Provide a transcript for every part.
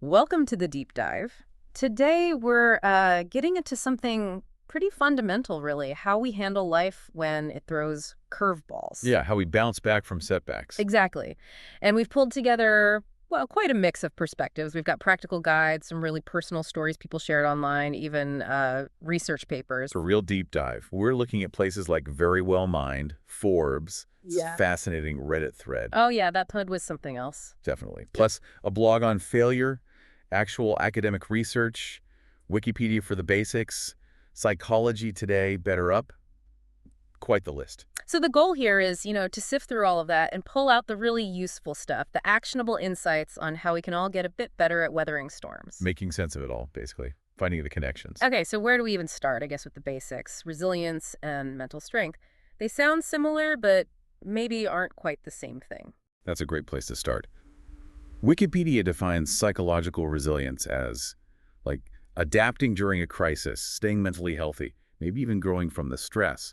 Welcome to the deep dive. Today we're getting into something pretty fundamental, really, how we handle life when it throws curveballs. Yeah, how we bounce back from setbacks. Exactly. And we've pulled together, well, quite a mix of perspectives. We've got practical guides, some really personal stories people shared online, even research papers. It's a real deep dive. We're looking at places like Very Well Mind, Forbes, Yeah. fascinating Reddit thread, Oh, yeah, that thread was something else. definitely. Plus a blog on failure, actual academic research, Wikipedia for the basics, Psychology Today, BetterUp. Quite the list. So the goal here is, to sift through all of that and pull out the really useful stuff, the actionable insights on how we can all get a bit better at weathering storms. Making sense of it all, basically. Finding the connections. Okay, so where do we even start? I guess with the basics, resilience and mental strength. They sound similar, but maybe aren't quite the same thing. That's a great place to start. Wikipedia defines psychological resilience as, like, adapting during a crisis, staying mentally healthy, maybe even growing from the stress.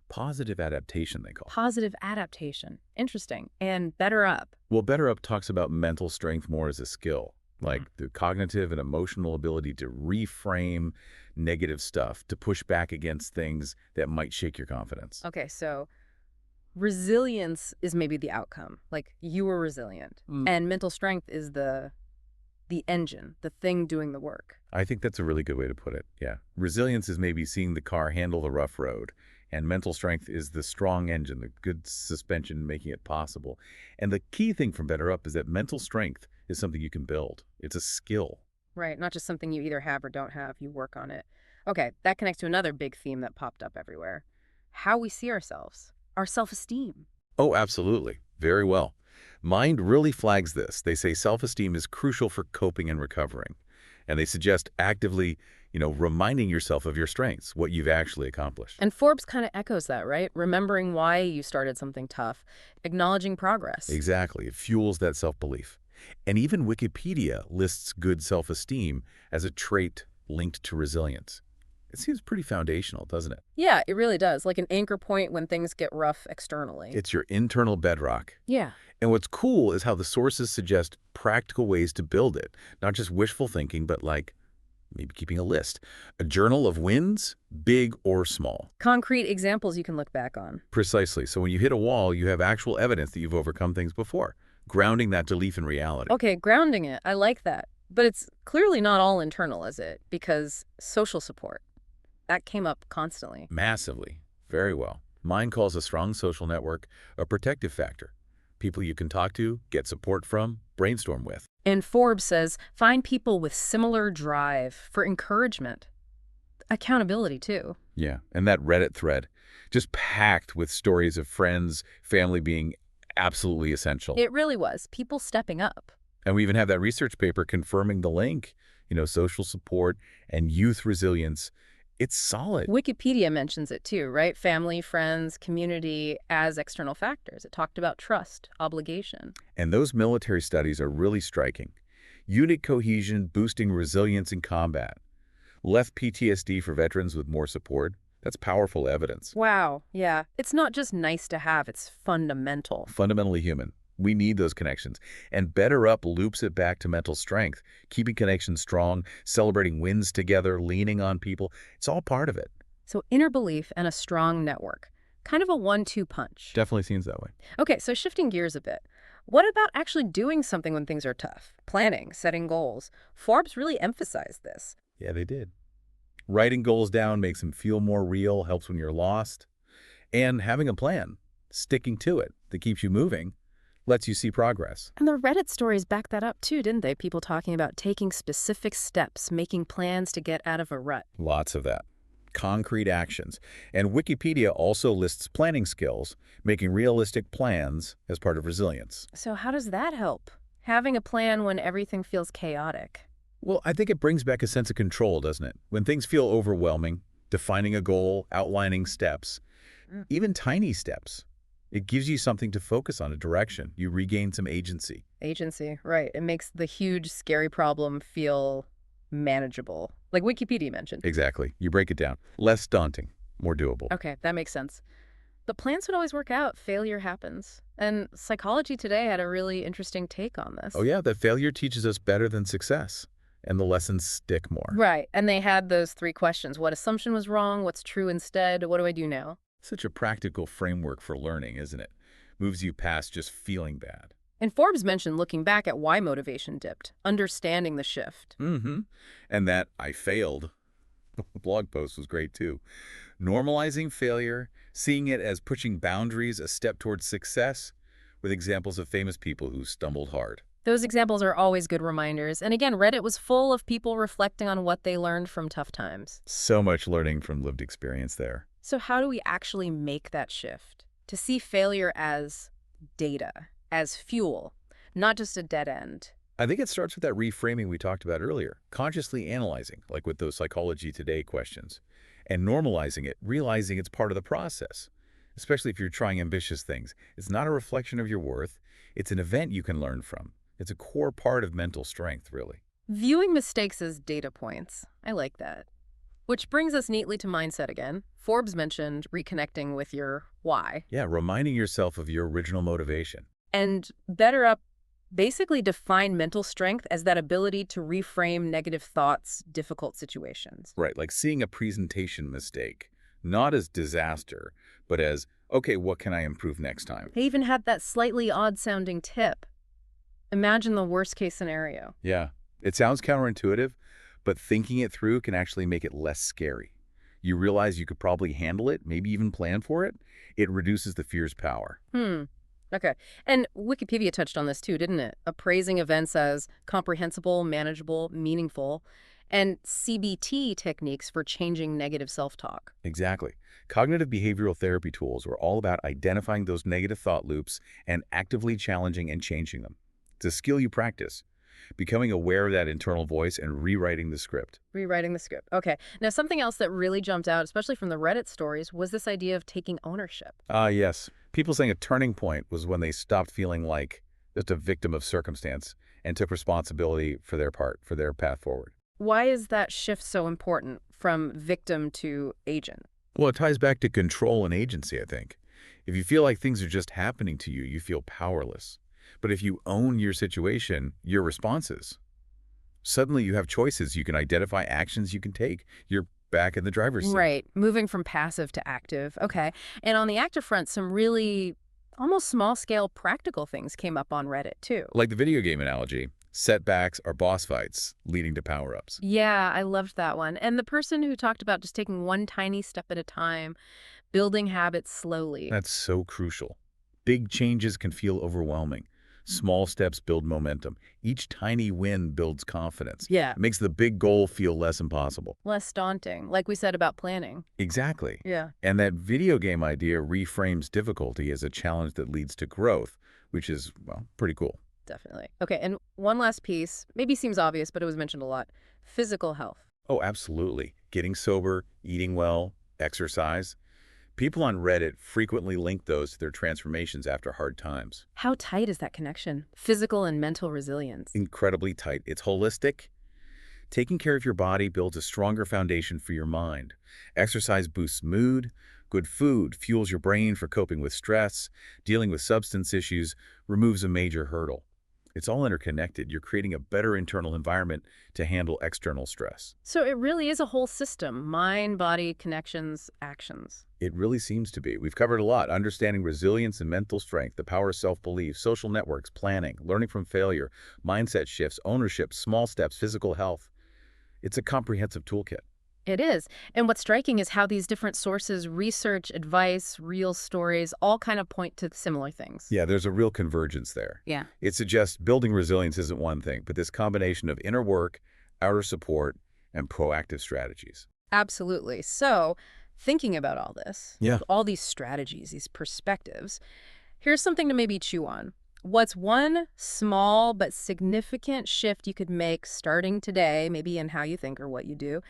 Positive adaptation, they call it. Positive adaptation. Interesting. And BetterUp. Well, BetterUp talks about mental strength more as a skill, like the cognitive and emotional ability to reframe negative stuff, to push back against things that might shake your confidence. Okay, so resilience is maybe the outcome. Like you were resilient. And mental strength is the engine, the thing doing the work. I think that's a really good way to put it, yeah. Resilience is maybe seeing the car handle the rough road, and mental strength is the strong engine, the good suspension making it possible. And the key thing from BetterUp is that mental strength is something you can build. It's a skill. Right, not just something you either have or don't have, you work on it. Okay, that connects to another big theme that popped up everywhere. How we see ourselves, our self-esteem. Oh, absolutely. Very well. Mind really flags this. They say self-esteem is crucial for coping and recovering. And they suggest actively, reminding yourself of your strengths, what you've actually accomplished. And Forbes kind of echoes that, right? Remembering why you started something tough, acknowledging progress. Exactly. It fuels that self-belief. And even Wikipedia lists good self-esteem as a trait linked to resilience. It seems pretty foundational, doesn't it? Yeah, it really does. Like an anchor point when things get rough externally. It's your internal bedrock. Yeah. And what's cool is how the sources suggest practical ways to build it, not just wishful thinking, but like maybe keeping a list. A journal of wins, big or small. Concrete examples you can look back on. Precisely. So when you hit a wall, you have actual evidence that you've overcome things before, grounding that belief in reality. Okay, grounding it. I like that. But it's clearly not all internal, is it? Because social support, that came up constantly. Massively. Very well. Mind calls a strong social network a protective factor. People you can talk to, get support from, brainstorm with. And Forbes says, find people with similar drive for encouragement. Accountability, too. Yeah, and that Reddit thread, just packed with stories of friends, family being absolutely essential. It really was. People stepping up. And we even have that research paper confirming the link, social support and youth resilience. It's solid. Wikipedia mentions it too, right? Family, friends, community as external factors. It talked about trust, obligation. And those military studies are really striking. Unit cohesion boosting resilience in combat. Left PTSD for veterans with more support. That's powerful evidence. Wow, yeah. It's not just nice to have, it's fundamental. Fundamentally human. We need those connections. And BetterUp loops it back to mental strength, keeping connections strong, celebrating wins together, leaning on people. It's all part of it. So inner belief and a strong network. Kind of a 1-2 punch. Definitely seems that way. Okay, so shifting gears a bit. What about actually doing something when things are tough? Planning, setting goals. Forbes really emphasized this. Yeah, they did. Writing goals down makes them feel more real, helps when you're lost. And having a plan, sticking to it, that keeps you moving, lets you see progress. And the Reddit stories back that up too, didn't they? People talking about taking specific steps, making plans to get out of a rut. Lots of that. Concrete actions. And Wikipedia also lists planning skills, making realistic plans as part of resilience. So how does that help? Having a plan when everything feels chaotic. Well, I think it brings back a sense of control, doesn't it? When things feel overwhelming, defining a goal, outlining steps, even tiny steps, it gives you something to focus on, a direction. You regain some agency. Agency, right. It makes the huge, scary problem feel manageable, like Wikipedia mentioned. Exactly. You break it down. Less daunting, more doable. Okay, that makes sense. But plans would always work out. Failure happens. And psychology today had a really interesting take on Oh this. yeah, that failure teaches us better than success, and the lessons stick more. Right. And they had those three questions. What assumption was wrong? What's true instead? What do I do now? Such a practical framework for learning, isn't it? Moves you past just feeling bad. And Forbes mentioned looking back at why motivation dipped, understanding the shift. Mm-hmm. And that I failed blog post was great too. Normalizing failure, seeing it as pushing boundaries a step towards success, with examples of famous people who stumbled hard. Those examples are always good reminders. And again, Reddit was full of people reflecting on what they learned from tough times. So much learning from lived experience there. So how do we actually make that shift? To see failure as data, as fuel, not just a dead end. I think it starts with that reframing we talked about earlier, consciously analyzing, like with those Psychology Today questions, and normalizing it, realizing it's part of the process, especially if you're trying ambitious things. It's not a reflection of your worth. It's an event you can learn from. It's a core part of mental strength, really. Viewing mistakes as data points. I like that. Which brings us neatly to mindset again. Forbes mentioned reconnecting with your why. Yeah, reminding yourself of your original motivation. And BetterUp basically defined mental strength as that ability to reframe negative thoughts, difficult situations. Right, like seeing a presentation mistake, not as disaster, but as, okay, what can I improve next time? They even had that slightly odd-sounding tip. Imagine the worst-case scenario. Yeah, it sounds counterintuitive, but thinking it through can actually make it less scary. You realize you could probably handle it, maybe even plan for it. It reduces the fear's power. Okay. And Wikipedia touched on this too, didn't it? Appraising events as comprehensible, manageable, meaningful, and CBT techniques for changing negative self-talk. Exactly. Cognitive behavioral therapy tools are all about identifying those negative thought loops and actively challenging and changing them. It's a skill you practice, becoming aware of that internal voice and rewriting the script. Rewriting the script. Okay. Now, something else that really jumped out, especially from the Reddit stories, was this idea of taking ownership. Yes. People saying a turning point was when they stopped feeling like just a victim of circumstance and took responsibility for their part, for their path forward. Why is that shift so important from victim to agent? Well, it ties back to control and agency, I think. If you feel like things are just happening to you, you feel powerless. But if you own your situation, your responses, suddenly you have choices. You can identify actions you can take. You're back in the driver's seat. Right. Moving from passive to active. Okay. And on the active front, some really almost small-scale practical things came up on Reddit, too. Like the video game analogy, setbacks are boss fights leading to power-ups. Yeah, I loved that one. And the person who talked about just taking one tiny step at a time, building habits slowly. That's so crucial. Big changes can feel overwhelming. Small steps build momentum. Each tiny win builds confidence. Yeah. It makes the big goal feel less impossible. Less daunting, like we said about planning. Exactly. Yeah. And that video game idea reframes difficulty as a challenge that leads to growth, which is, well, pretty cool. Definitely. Okay, and one last piece, maybe seems obvious, but it was mentioned a lot. Physical health. Oh, absolutely. Getting sober, eating well, exercise. People on Reddit frequently link those to their transformations after hard times. How tight is that connection? Physical and mental resilience. Incredibly tight. It's holistic. Taking care of your body builds a stronger foundation for your mind. Exercise boosts mood. Good food fuels your brain for coping with stress. Dealing with substance issues removes a major hurdle. It's all interconnected. You're creating a better internal environment to handle external stress. So it really is a whole system. Mind, body, connections, actions. It really seems to be. We've covered a lot. Understanding resilience and mental strength, the power of self-belief, social networks, planning, learning from failure, mindset shifts, ownership, small steps, physical health. It's a comprehensive toolkit. It is. And what's striking is how these different sources, research, advice, real stories, all kind of point to similar things. Yeah, there's a real convergence there. Yeah. It suggests building resilience isn't one thing, but this combination of inner work, outer support, and proactive strategies. Absolutely. So thinking about all this, Yeah. all these strategies, these perspectives, here's something to maybe chew on. What's one small but significant shift you could make starting today, maybe in how you think or what you do,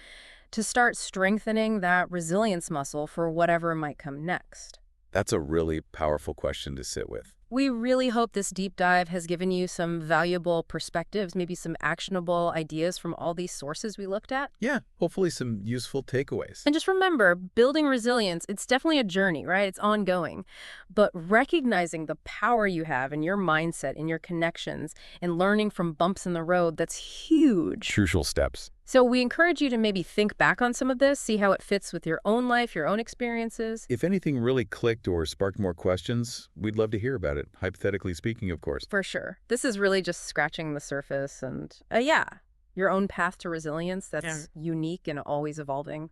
to start strengthening that resilience muscle for whatever might come next? That's a really powerful question to sit with. We really hope this deep dive has given you some valuable perspectives, maybe some actionable ideas from all these sources we looked at. Yeah, hopefully some useful takeaways. And just remember, building resilience, it's definitely a journey, right? It's ongoing. But recognizing the power you have in your mindset, in your connections, and learning from bumps in the road, that's huge. Crucial steps. So we encourage you to maybe think back on some of this, see how it fits with your own life, your own experiences. If anything really clicked or sparked more questions, we'd love to hear about it, hypothetically speaking, of course. For sure. This is really just scratching the surface and, yeah, your own path to resilience Yeah. that's unique and always evolving.